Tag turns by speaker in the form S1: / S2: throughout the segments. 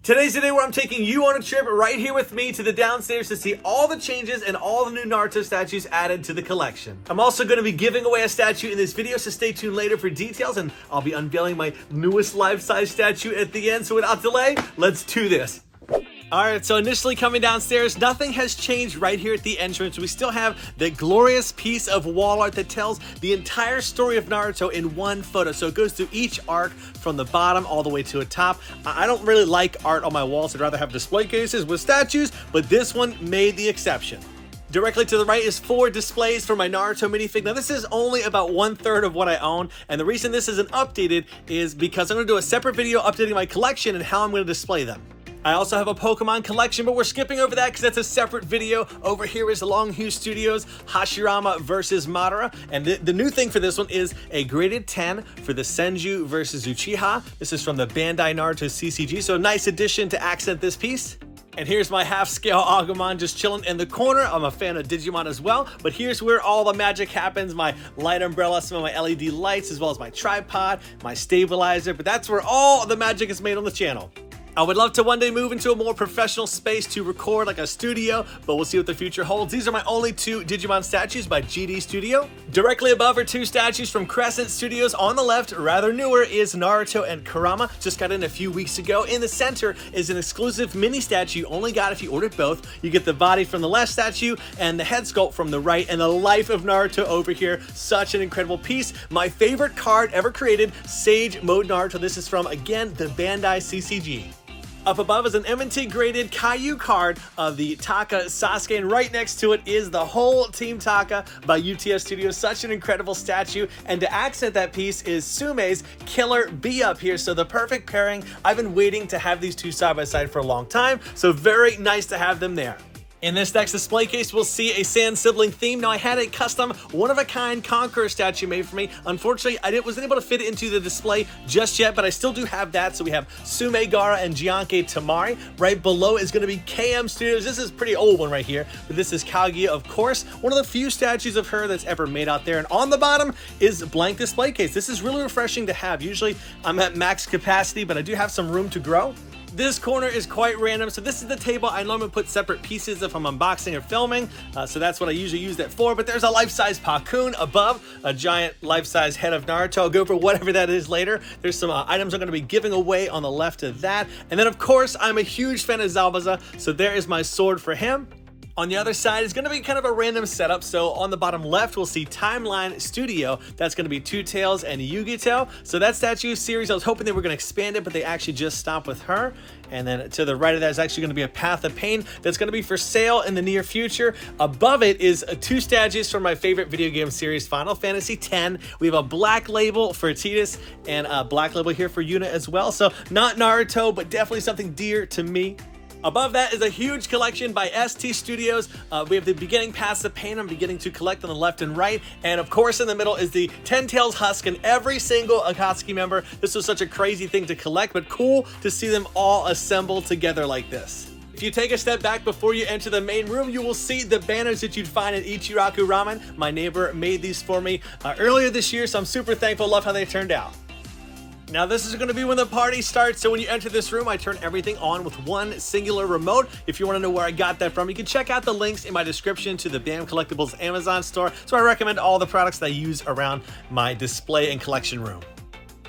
S1: Today's the day where I'm taking you on a trip right here with me to the downstairs to see all the changes and all the new Naruto statues added to the collection. I'm also going to be giving away a statue in this video, so stay tuned later for details, and I'll be unveiling my newest life-size statue at the end. So without delay, let's do this. Alright, so initially coming downstairs, nothing has changed right here at the entrance. We still have the glorious piece of wall art that tells the entire story of Naruto in one photo. So it goes through each arc from the bottom all the way to the top. I don't really like art on my walls. I'd rather have display cases with statues, but this one made the exception. Directly to the right is 4 displays for my Naruto minifig. Now this is only about 1/3 of what I own, and the reason this isn't updated is because I'm going to do a separate video updating my collection and how I'm going to display them. I also have a Pokemon collection, but we're skipping over that because that's a separate video. Over here is Longhue Studios Hashirama versus Madara, and the new thing for this one is a graded 10 for the Senju versus Uchiha. This is from the Bandai Naruto CCG, so a nice addition to accent this piece. And here's my half-scale Agumon just chilling in the corner. I'm a fan of Digimon as well, but here's where all the magic happens. My light umbrella, some of my LED lights, as well as my tripod, my stabilizer, but that's where all the magic is made on the channel. I would love to one day move into a more professional space to record like a studio, but we'll see what the future holds. These are my only 2 Digimon statues by GD Studio. Directly above are 2 statues from Crescent Studios. On the left, rather newer, is Naruto and Kurama. Just got in a few weeks ago. In the center is an exclusive mini statue you only got if you ordered both. You get the body from the left statue and the head sculpt from the right, and the life of Naruto over here. Such an incredible piece. My favorite card ever created, Sage Mode Naruto. This is from, again, the Bandai CCG. Up above is an M&T graded Caillou card of the Taka Sasuke, and right next to it is the whole Team Taka by UTS Studios. Such an incredible statue, and to accent that piece is Sume's Killer Bee up here, so the perfect pairing. I've been waiting to have these two side by side for a long time, so very nice to have them there. In this next display case, we'll see a Sand Sibling theme. Now, I had a custom one-of-a-kind Conqueror statue made for me. Unfortunately, I wasn't able to fit it into the display just yet, but I still do have that. So we have Sume Gaara and Gianke Tamari. Right below is going to be KM Studios. This is a pretty old one right here, but this is Kaguya, of course. One of the few statues of her that's ever made out there. And on the bottom is a blank display case. This is really refreshing to have. Usually, I'm at max capacity, but I do have some room to grow. This corner is quite random, so this is the table I normally put separate pieces if I'm unboxing or filming, so that's what I usually use that for. But there's a life-size Pakun above, a giant life-size head of Naruto. I'll go for whatever that is later. There's some items I'm going to be giving away on the left of that. And then, of course, I'm a huge fan of Zabuza, so there is my sword for him. On the other side is going to be kind of a random setup. So on the bottom left, we'll see Timeline Studio. That's going to be Two Tails and Yugito. So that statue series, I was hoping they were going to expand it, but they actually just stopped with her. And then to the right of that is actually going to be a Path of Pain that's going to be for sale in the near future. Above it is 2 statues from my favorite video game series, Final Fantasy X. We have a black label for Tidus and a black label here for Yuna as well. So not Naruto, but definitely something dear to me. Above that is a huge collection by ST Studios. We have the beginning Paths of Pain I'm beginning to collect on the left and right. And of course in the middle is the 10 Tails Husk and every single Akatsuki member. This was such a crazy thing to collect, but cool to see them all assembled together like this. If you take a step back before you enter the main room, you will see the banners that you'd find at Ichiraku Ramen. My neighbor made these for me earlier this year, so I'm super thankful. Love how they turned out. Now this is going to be when the party starts, so when you enter this room, I turn everything on with one singular remote. If you want to know where I got that from, you can check out the links in my description to the BAM Collectibles Amazon store. So I recommend all the products that I use around my display and collection room.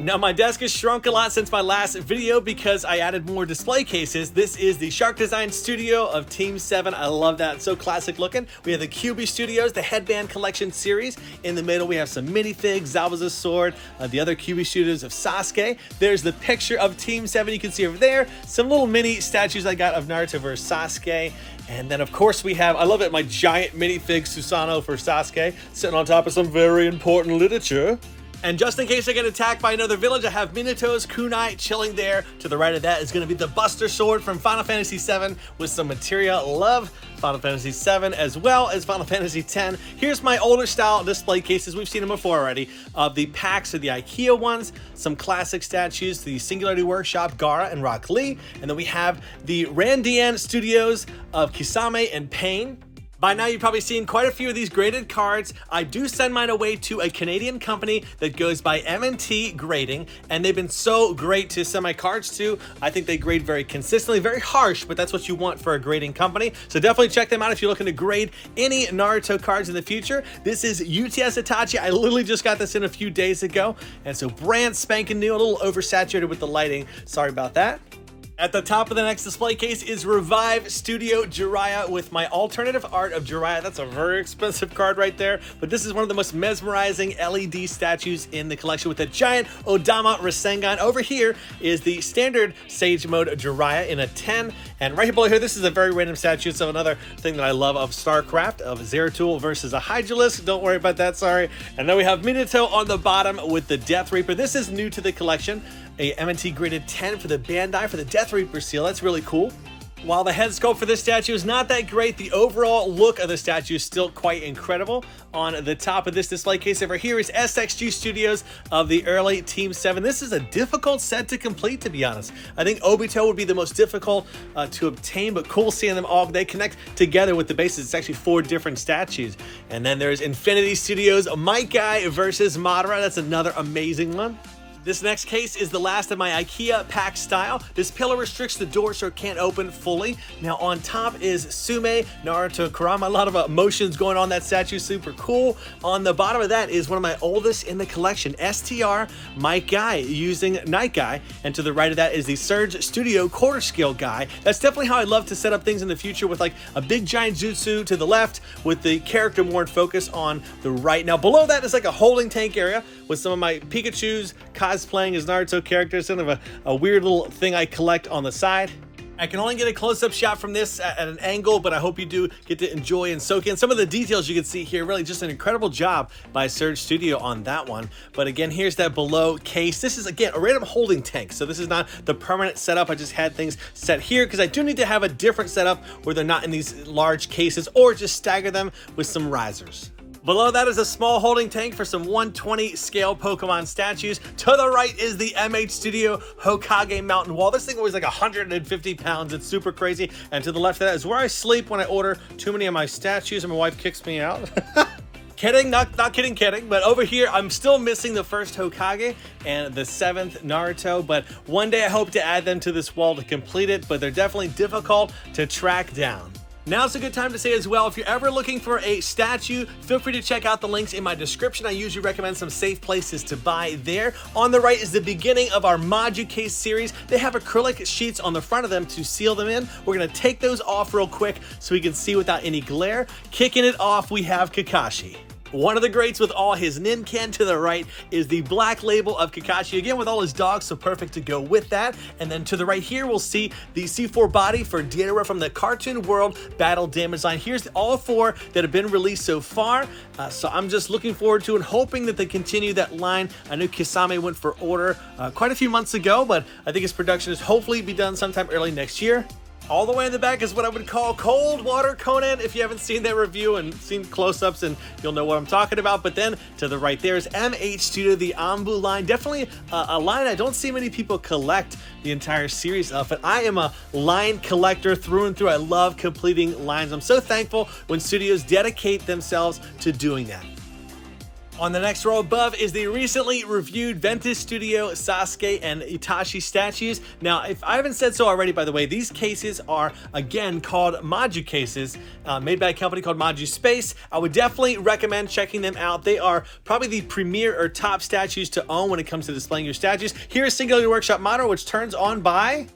S1: Now my desk has shrunk a lot since my last video because I added more display cases. This is the Shark Design Studio of Team 7. I love that, it's so classic looking. We have the QB Studios, the Headband Collection series. In the middle we have some minifigs, Zabuza's sword, the other QB Studios of Sasuke. There's the picture of Team 7 you can see over there. Some little mini statues I got of Naruto versus Sasuke. And then of course we have, I love it, my giant minifig Susanoo for Sasuke, sitting on top of some very important literature. And just in case I get attacked by another village, I have Minato's kunai chilling there. To the right of that is going to be the Buster Sword from Final Fantasy VII with some materia. Love Final Fantasy VII as well as Final Fantasy X. Here's my older style display cases. We've seen them before already. Of the packs of the IKEA ones, some classic statues, the Singularity Workshop, Gaara and Rock Lee. And then we have the Randian Studios of Kisame and Pain. By now, you've probably seen quite a few of these graded cards. I do send mine away to a Canadian company that goes by M&T Grading, and they've been so great to send my cards to. I think they grade very consistently, very harsh, but that's what you want for a grading company. So definitely check them out if you're looking to grade any Naruto cards in the future. This is UTS Itachi. I literally just got this in a few days ago, and so brand spanking new, a little oversaturated with the lighting. Sorry about that. At the top of the next display case is Revive Studio Jiraiya with my alternative art of Jiraiya. That's a very expensive card right there, but this is one of the most mesmerizing LED statues in the collection with a giant Odama Rasengan. Over here is the standard Sage Mode Jiraiya in a 10, and right below here, this is a very random statue. So another thing that I love of StarCraft, of Zeratul versus a Hydralisk. Don't worry about that, sorry. And then we have Minato on the bottom with the Death Reaper. This is new to the collection. A M&T graded 10 for the Bandai for the Death Reaper seal. That's really cool. While the head sculpt for this statue is not that great, the overall look of the statue is still quite incredible. On the top of this display case over here is SXG Studios of the early Team 7. This is a difficult set to complete, to be honest. I think Obito would be the most difficult to obtain, but cool seeing them all. They connect together with the bases. It's actually 4 different statues. And then there's Infinity Studios, Might Guy versus Madara. That's another amazing one. This next case is the last of my IKEA pack style. This pillar restricts the door so it can't open fully. Now on top is Sume Naruto Kurama. A lot of emotions going on that statue, super cool. On the bottom of that is one of my oldest in the collection, STR Might Guy using Night Guy. And to the right of that is the Surge Studio quarter scale guy. That's definitely how I love to set up things in the future, with like a big giant jutsu to the left with the character more in focus on the right. Now below that is like a holding tank area with some of my Pikachus cosplaying as Naruto characters, sort of a weird little thing I collect on the side. I can only get a close-up shot from this at an angle, but I hope you do get to enjoy and soak in some of the details you can see here. Really just an incredible job by Surge Studio on that one. But again, here's that below case. This is, again, a random holding tank, so this is not the permanent setup. I just had things set here because I do need to have a different setup where they're not in these large cases, or just stagger them with some risers. Below that is a small holding tank for some 120 scale Pokemon statues. To the right is the MH Studio Hokage Mountain Wall. This thing weighs like 150 pounds. It's super crazy. And to the left of that is where I sleep when I order too many of my statues and my wife kicks me out. Kidding, not kidding. But over here, I'm still missing the first Hokage and the 7th Naruto. But one day I hope to add them to this wall to complete it. But they're definitely difficult to track down. Now's a good time to say as well, if you're ever looking for a statue, feel free to check out the links in my description. I usually recommend some safe places to buy there. On the right is the beginning of our Maju Case series. They have acrylic sheets on the front of them to seal them in. We're going to take those off real quick so we can see without any glare. Kicking it off, we have Kakashi. One of the greats with all his Ninken. To the right is the black label of Kakashi, again with all his dogs, so perfect to go with that. And then to the right here, we'll see the C4 body for Deidara from the Cartoon World Battle Damage line. Here's all 4 that have been released so far, so I'm just looking forward to and hoping that they continue that line. I know Kisame went for order quite a few months ago, but I think his production is hopefully be done sometime early next year. All the way in the back is what I would call Cold Water Conan. If you haven't seen that review and seen close-ups, and you'll know what I'm talking about. But then to the right there is MH Studio, the Anbu line. Definitely a line I don't see many people collect the entire series of, but I am a line collector through and through. I love completing lines. I'm so thankful when studios dedicate themselves to doing that. On the next row above is the recently reviewed Ventus Studio Sasuke and Itachi statues. Now, if I haven't said so already, by the way, these cases are, again, called Maju cases, made by a company called Maju Space. I would definitely recommend checking them out. They are probably the premier or top statues to own when it comes to displaying your statues. Here's Singularity Workshop Modern, which turns on by...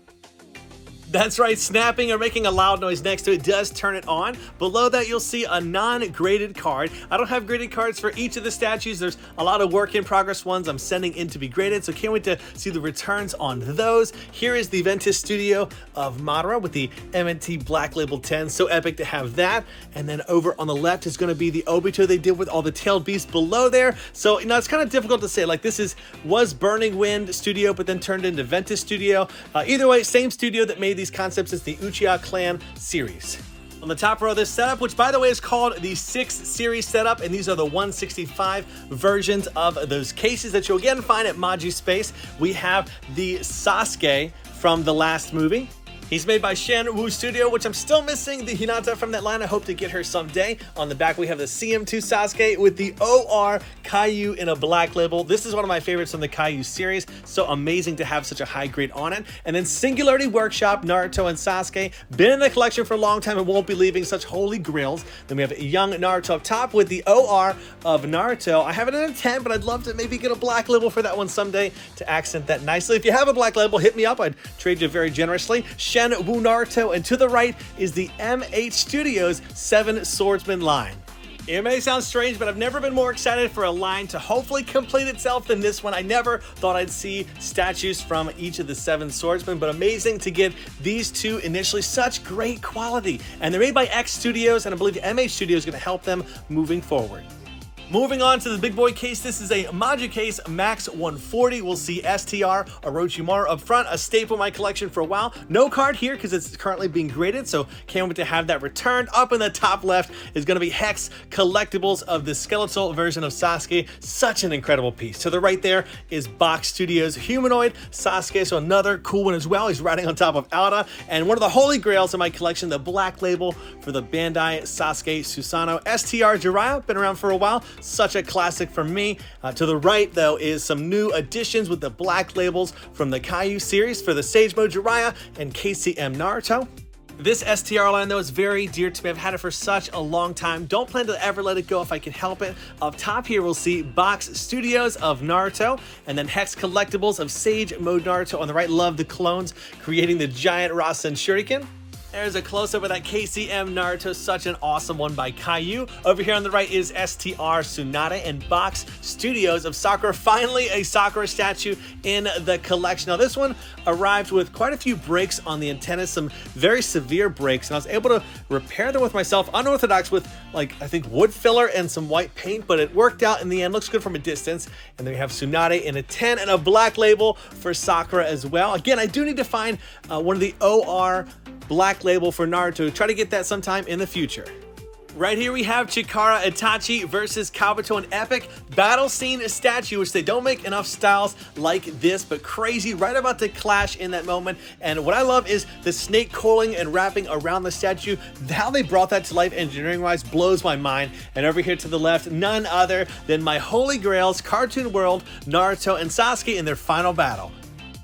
S1: That's right, snapping or making a loud noise next to it does turn it on. Below that, you'll see a non-graded card. I don't have graded cards for each of the statues. There's a lot of work in progress ones I'm sending in to be graded, so can't wait to see the returns on those. Here is the Ventus Studio of Madara with the M&T Black Label 10. So epic to have that. And then over on the left is going to be the Obito they did with all the tailed beasts below there. So, you know, it's kind of difficult to say. Like, this was Burning Wind Studio, but then turned into Ventus Studio. Either way, same studio that made these concepts as the Uchiha Clan series. On the top row of this setup, which by the way is called the 6 series setup, and these are the 165 versions of those cases that you'll again find at Maju Space. We have the Sasuke from the last movie. He's made by Shenwu Studio, which I'm still missing the Hinata from that line. I hope to get her someday. On the back, we have the CM2 Sasuke with the OR Caillou in a black label. This is one of my favorites from the Caillou series, so amazing to have such a high grade on it. And then Singularity Workshop, Naruto and Sasuke. Been in the collection for a long time and won't be leaving, such holy grails. Then we have young Naruto up top with the OR of Naruto. I have it in a 10, but I'd love to maybe get a black label for that one someday to accent that nicely. If you have a black label, hit me up. I'd trade you very generously. Shenwu Naruto, and to the right is the MH Studios 7 Swordsman line. It may sound strange, but I've never been more excited for a line to hopefully complete itself than this one. I never thought I'd see statues from each of the 7 swordsmen, but amazing to get these two initially. Such great quality. And they're made by X Studios, and I believe MH Studio is going to help them moving forward. Moving on to the big boy case, this is a Maju case Max 140. We'll see STR Orochimaru up front, a staple in my collection for a while. No card here because it's currently being graded, so can't wait to have that returned. Up in the top left is going to be Hex Collectibles of the skeletal version of Sasuke. Such an incredible piece. To the right there is Box Studios Humanoid Sasuke, so another cool one as well. He's riding on top of Alda, and one of the holy grails in my collection, the black label for the Bandai Sasuke Susanoo. STR Jiraiya, been around for a while. Such a classic for me. To the right, though, is some new additions with the black labels from the Caillou series for the Sage Mode Jiraiya and KCM Naruto. This STR line, though, is very dear to me. I've had it for such a long time. Don't plan to ever let it go if I can help it. Up top here, we'll see Box Studios of Naruto, and then Hex Collectibles of Sage Mode Naruto. On the right, love the clones creating the giant Rasen Shuriken. There's a close-up of that KCM Naruto, such an awesome one by Caillou. Over here on the right is STR Tsunade and Box Studios of Sakura. Finally, a Sakura statue in the collection. Now, this one arrived with quite a few breaks on the antennas, some very severe breaks, and I was able to repair them with myself, unorthodox, with, like, I think wood filler and some white paint, but it worked out in the end. Looks good from a distance. And then we have Tsunade in a 10 and a black label for Sakura as well. Again, I do need to find one of the OR black label for Naruto. Try to get that sometime in the future. Right here we have Chikara Itachi versus Kabuto, an epic battle scene statue, which they don't make enough styles like this, but crazy, right about to clash in that moment. And what I love is the snake coiling and wrapping around the statue. How they brought that to life engineering-wise blows my mind. And over here to the left, none other than my holy grails, Cartoon World, Naruto, and Sasuke in their final battle.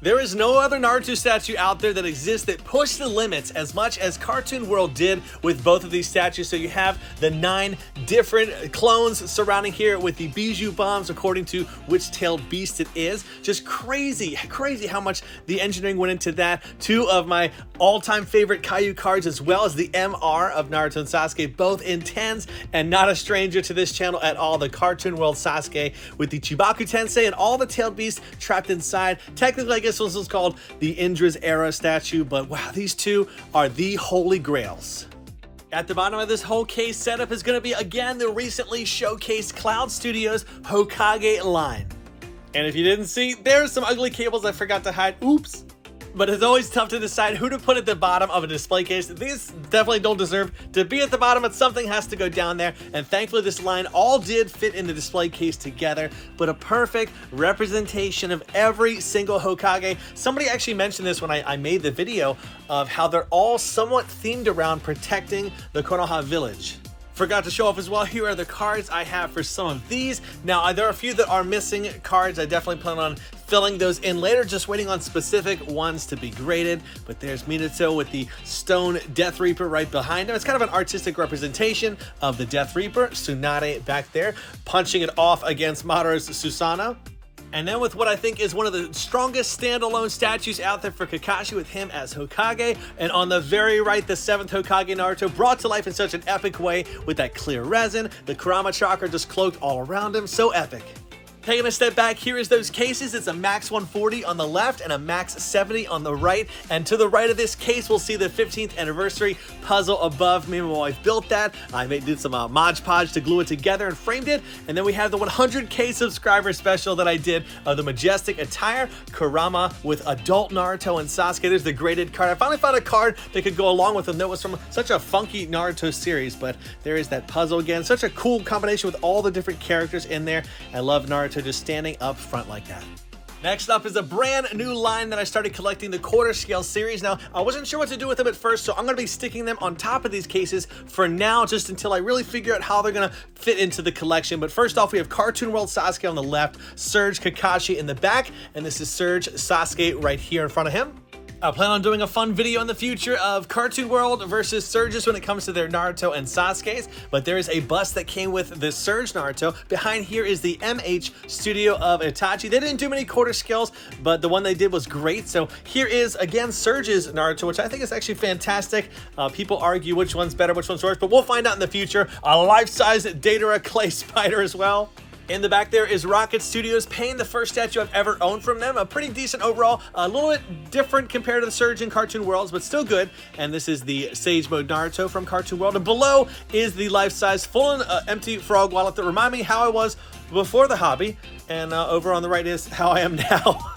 S1: There is no other Naruto statue out there that exists that pushed the limits as much as Cartoon World did with both of these statues. So you have the 9 different clones surrounding here with the Bijou bombs according to which tailed beast it is. Just crazy how much the engineering went into that. 2 of my all-time favorite Caillou cards, as well as the MR of Naruto and Sasuke, both in 10s, and not a stranger to this channel at all, the Cartoon World Sasuke with the Chibaku Tensei and all the tailed beasts trapped inside. Technically, I guess this was called the Indra's Era statue, but wow, these two are the holy grails. At the bottom of this whole case setup is going to be, again, the recently showcased Cloud Studios Hokage line. And if you didn't see, there's some ugly cables I forgot to hide. Oops. But it's always tough to decide who to put at the bottom of a display case. These definitely don't deserve to be at the bottom, but something has to go down there. And thankfully, this line all did fit in the display case together, but a perfect representation of every single Hokage. Somebody actually mentioned this when I made the video of how they're all somewhat themed around protecting the Konoha village. Forgot to show off as well, here are the cards I have for some of these. Now, there are a few that are missing cards. I definitely plan on filling those in later, just waiting on specific ones to be graded. But there's Minato with the Stone Death Reaper right behind him. It's kind of an artistic representation of the Death Reaper. Tsunade back there, punching it off against Madara's Susanoo. And then with what I think is one of the strongest standalone statues out there for Kakashi, with him as Hokage. And on the very right, the 7th Hokage Naruto, brought to life in such an epic way with that clear resin, the Kurama chakra just cloaked all around him. So epic. Taking a step back, here is those cases. It's a Max 140 on the left and a Max 70 on the right. And to the right of this case, we'll see the 15th anniversary puzzle above me. My wife built that. I did some Mod Podge to glue it together and framed it. And then we have the 100K subscriber special that I did of the Majestic Attire Kurama with adult Naruto and Sasuke. There's the graded card. I finally found a card that could go along with them that was from such a funky Naruto series, but there is that puzzle again. Such a cool combination with all the different characters in there. I love Naruto just standing up front like that. Next up is a brand new line that I started collecting, the quarter scale series. Now, I wasn't sure what to do with them at first, so I'm going to be sticking them on top of these cases for now, just until I really figure out how they're going to fit into the collection. But first off, we have Cartoon World Sasuke on the left, Surge Kakashi in the back, and this is Surge Sasuke right here in front of him. I plan on doing a fun video in the future of Cartoon World versus Surges when it comes to their Naruto and Sasuke's, but there is a bust that came with the Surge Naruto. Behind here is the MH studio of Itachi. They didn't do many quarter scales, but the one they did was great. So here is, again, Surge's Naruto, which I think is actually fantastic. People argue which one's better, which one's worse, but we'll find out in the future. A life-size Datara clay spider as well. In the back there is Rocket Studios Pain, the first statue I've ever owned from them. A pretty decent overall, a little bit different compared to the Surge in Cartoon Worlds, but still good. And this is the Sage Mode Naruto from Cartoon World. And below is the life-size full and empty frog wallet that remind me how I was before the hobby. And over on the right is how I am now.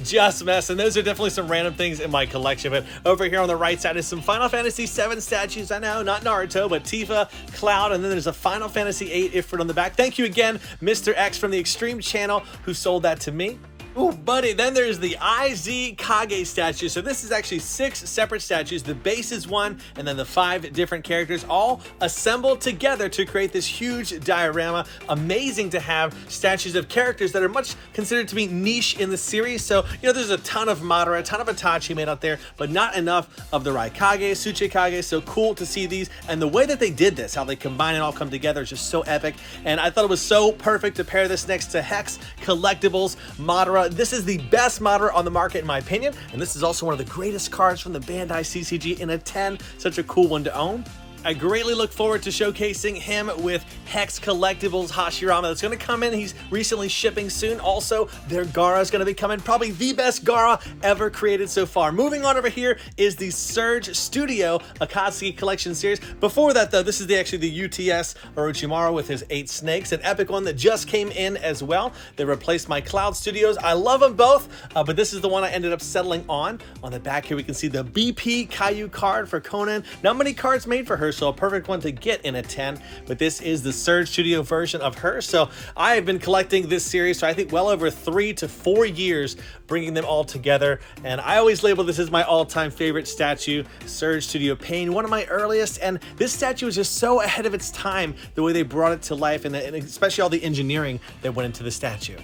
S1: Just messing. Those are definitely some random things in my collection. But over here on the right side is some Final Fantasy VII statues. I know, not Naruto, but Tifa, Cloud, and then there's a Final Fantasy VIII Ifrit on the back. Thank you again, Mr. X from the Extreme channel, who sold that to me. Ooh, buddy, then there's the IZ Kage statue. So this is actually 6 separate statues. The base is 1, and then the 5 different characters all assembled together to create this huge diorama. Amazing to have statues of characters that are much considered to be niche in the series. So, you know, there's a ton of Madara, a ton of Itachi made out there, but not enough of the Raikage, Tsuchikage. So cool to see these. And the way that they did this, how they combine and all come together is just so epic. And I thought it was so perfect to pair this next to Hex, Collectibles, Madara. This is the best Madara on the market in my opinion, and this is also one of the greatest cards from the Bandai CCG in a 10. Such a cool one to own. I greatly look forward to showcasing him with Hex Collectibles Hashirama. That's going to come in. He's recently shipping soon. Also, their Gaara is going to be coming. Probably the best Gaara ever created so far. Moving on over here is the Surge Studio Akatsuki Collection Series. Before that, though, this is actually the UTS Orochimaru with his 8 snakes, an epic one that just came in as well. They replaced my Cloud Studios. I love them both, but this is the one I ended up settling on. On the back here, we can see the BP Caillou card for Conan. Not many cards made for her, so a perfect one to get in a 10, but this is the Surge Studio version of her. So I have been collecting this series for I think well over 3 to 4 years, bringing them all together, and I always label this as my all-time favorite statue, Surge Studio Pain, one of my earliest. And this statue is just so ahead of its time, the way they brought it to life, and especially all the engineering that went into the statue.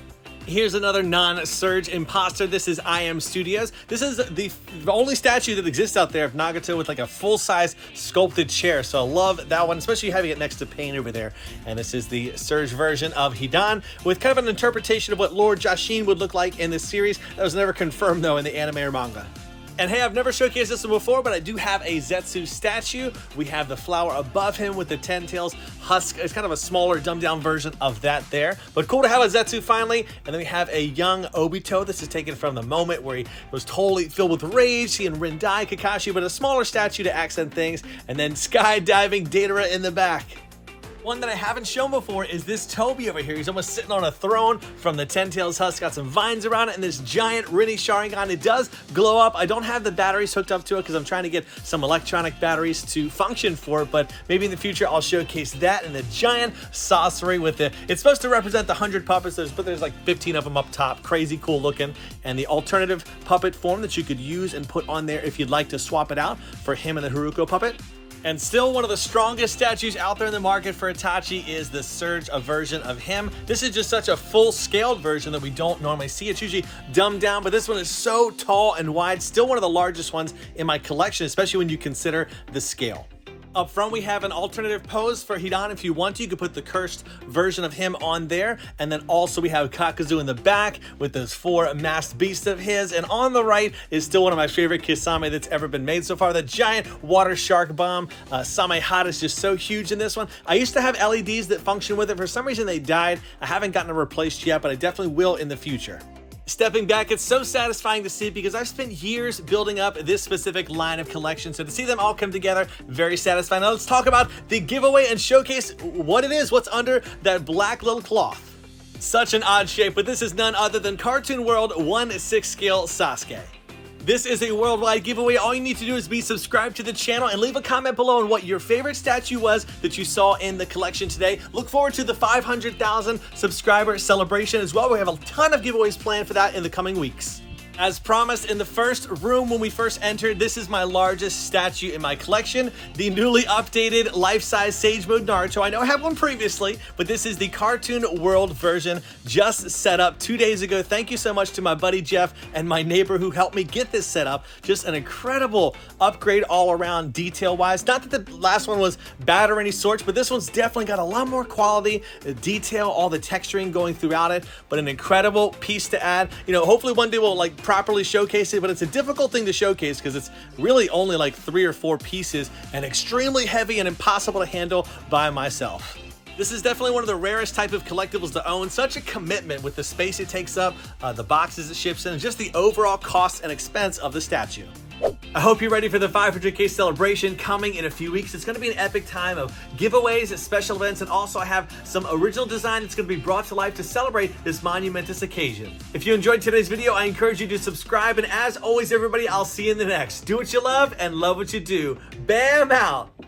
S1: Here's another non-Surge imposter. This is IM Studios. This is the only statue that exists out there of Nagato with like a full-size sculpted chair. So I love that one, especially having it next to Pain over there. And this is the Surge version of Hidan with kind of an interpretation of what Lord Jashin would look like in this series. That was never confirmed though in the anime or manga. And hey, I've never showcased this one before, but I do have a Zetsu statue. We have the flower above him with the 10 tails husk. It's kind of a smaller, dumbed-down version of that there. But cool to have a Zetsu finally. And then we have a young Obito. This is taken from the moment where he was totally filled with rage, seeing Rendai Kakashi, but a smaller statue to accent things. And then skydiving Datara in the back. One that I haven't shown before is this Toby over here. He's almost sitting on a throne from the 10 Tails husk. Got some vines around it and this giant Rinne Sharingan. It does glow up. I don't have the batteries hooked up to it because I'm trying to get some electronic batteries to function for it, but maybe in the future I'll showcase that and the giant sorcery with it. It's supposed to represent the 100 puppets, but there's like 15 of them up top. Crazy cool looking. And the alternative puppet form that you could use and put on there if you'd like to swap it out for him and the Haruko puppet. And still one of the strongest statues out there in the market for Itachi is the Surge version of him. This is just such a full-scaled version that we don't normally see. It's usually dumbed down, but this one is so tall and wide. Still one of the largest ones in my collection, especially when you consider the scale. Up front, we have an alternative pose for Hidan. If you want to, you could put the cursed version of him on there. And then also we have Kakuzu in the back with those 4 masked beasts of his. And on the right is still one of my favorite Kisame that's ever been made so far, the giant water shark bomb. Samehada is just so huge in this one. I used to have LEDs that function with it. For some reason, they died. I haven't gotten it replaced yet, but I definitely will in the future. Stepping back, it's so satisfying to see because I've spent years building up this specific line of collection. So to see them all come together, very satisfying. Now let's talk about the giveaway and showcase what it is, what's under that black little cloth. Such an odd shape, but this is none other than Cartoon World 1/6 scale Sasuke. This is a worldwide giveaway. All you need to do is be subscribed to the channel and leave a comment below on what your favorite statue was that you saw in the collection today. Look forward to the 500,000 subscriber celebration as well. We have a ton of giveaways planned for that in the coming weeks. As promised in the first room when we first entered, this is my largest statue in my collection, the newly updated life-size Sage Mode Naruto. I know I had one previously, but this is the Cartoon World version just set up 2 days ago. Thank you so much to my buddy Jeff and my neighbor who helped me get this set up. Just an incredible upgrade all around detail-wise. Not that the last one was bad or any sorts, but this one's definitely got a lot more quality, detail, all the texturing going throughout it, but an incredible piece to add. You know, hopefully one day we'll like properly showcase it, but it's a difficult thing to showcase because it's really only like 3 or 4 pieces and extremely heavy and impossible to handle by myself. This is definitely one of the rarest type of collectibles to own. Such a commitment with the space it takes up, the boxes it ships in, and just the overall cost and expense of the statue. I hope you're ready for the 500K celebration coming in a few weeks. It's going to be an epic time of giveaways, special events, and also I have some original design that's going to be brought to life to celebrate this monumentous occasion. If you enjoyed today's video, I encourage you to subscribe, and as always, everybody, I'll see you in the next. Do what you love and love what you do. Bam out!